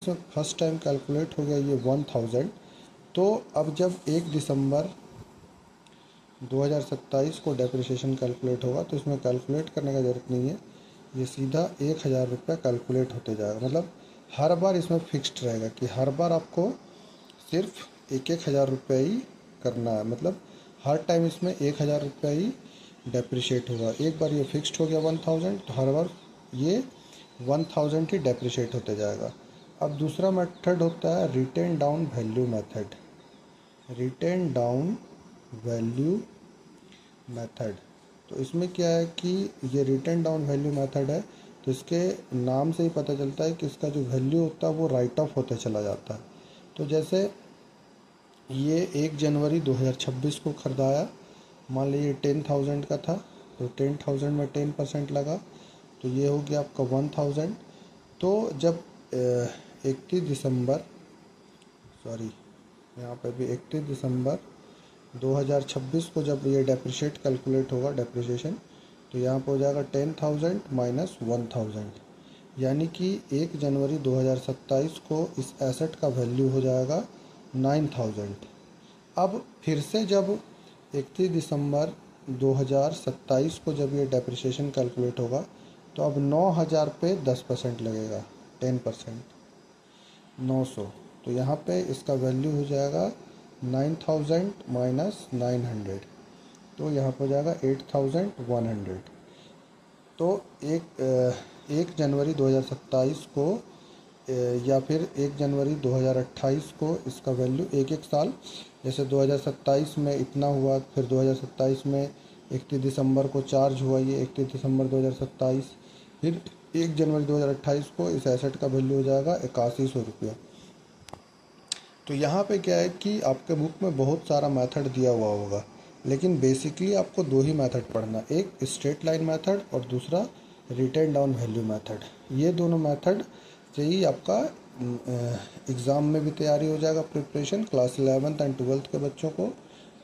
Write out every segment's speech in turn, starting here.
इसमें first time calculate हो गया ये 1000। तो अब जब 1 दिसंबर 2027 को डेप्रिसिएशन कैलकुलेट होगा तो इसमें कैलकुलेट करने का ज़रूरत नहीं है, ये सीधा 1000 रुपये कैलकुलेट होते जाएगा। मतलब हर बार इसमें फिक्स्ड रहेगा कि हर बार आपको सिर्फ 1,000 रुपये ही करना है। मतलब हर टाइम इसमें 1,000 रुपये ही डेप्रिशिएट होगा। एक बार ये फिक्स्ड हो गया 1000, तो हर बार ये 1000 ही डेप्रिशिएट होते जाएगा। अब दूसरा मेथड होता है written down value method. Written down value method, तो इसमें क्या है कि ये रिटेन डाउन वैल्यू मेथड है, तो इसके नाम से ही पता चलता है कि इसका जो वैल्यू होता है वो राइट ऑफ होते चला जाता है। तो जैसे ये 1 जनवरी 2026 को ख़रीदाया, मान लीजिए 10,000 का था, तो 10,000 में 10% लगा, तो ये हो गया आपका 1000। तो जब 31 दिसंबर, सॉरी यहाँ पे भी 31 दिसंबर 2026 को जब ये डेप्रिशिएट कैलकुलेट होगा डेप्रिसिएशन, तो यहाँ पर हो जाएगा 10,000 माइनस 1000, यानी कि 1 जनवरी 2027 को इस एसेट का वैल्यू हो जाएगा 9,000। अब फिर से जब 31 दिसंबर 2027 को जब ये डेप्रिसिएशन कैलकुलेट होगा, तो अब 9,000 पे 10% लगेगा, 10%, 900। तो यहाँ पे इसका वैल्यू हो जाएगा 9,000 माइनस 900, तो यहाँ पर हो जाएगा 8,100। तो 1 जनवरी 2027 को या फिर 1 जनवरी 2028 को इसका वैल्यू एक एक साल, जैसे 2027 में इतना हुआ, फिर 2027 में 31 दिसंबर को चार्ज हुआ ये 31 दिसंबर 2027, फिर 1 जनवरी 2028 को इस एसेट का वैल्यू हो जाएगा 8100 रुपया। तो यहाँ पे क्या है कि आपके बुक में बहुत सारा मेथड दिया हुआ होगा, लेकिन बेसिकली आपको दो ही मेथड पढ़ना, एक स्ट्रेट लाइन मेथड और दूसरा रिटेन डाउन वैल्यू मेथड। ये दोनों मेथड से ही आपका एग्ज़ाम में भी तैयारी हो जाएगा, preparation class 11th and 12th के बच्चों को।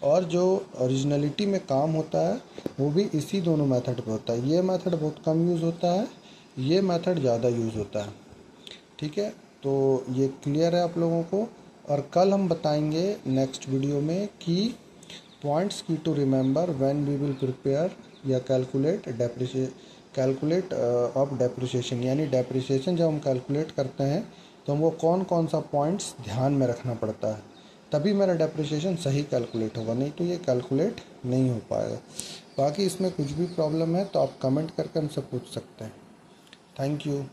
और जो ओरिजिनलिटी में काम होता है वो भी इसी दोनों मेथड पे होता है। ये मेथड बहुत कम यूज़ होता है, ये मेथड ज़्यादा यूज़ होता है। ठीक है, तो ये क्लियर है आप लोगों को। और कल हम बताएंगे नेक्स्ट वीडियो में कि पॉइंट्स की to remember when we will prepare या कैलकुलेट ऑफ डेप्रिसिएशन, यानी डेप्रिसिएशन जब हम कैलकुलेट करते हैं तो हमको कौन कौन सा पॉइंट्स ध्यान में रखना पड़ता है, तभी मेरा डेप्रिसिएशन सही कैलकुलेट होगा, नहीं तो ये कैलकुलेट नहीं हो पाएगा। बाकी इसमें कुछ भी प्रॉब्लम है तो आप कमेंट करके हमसे पूछ सकते हैं। Thank you.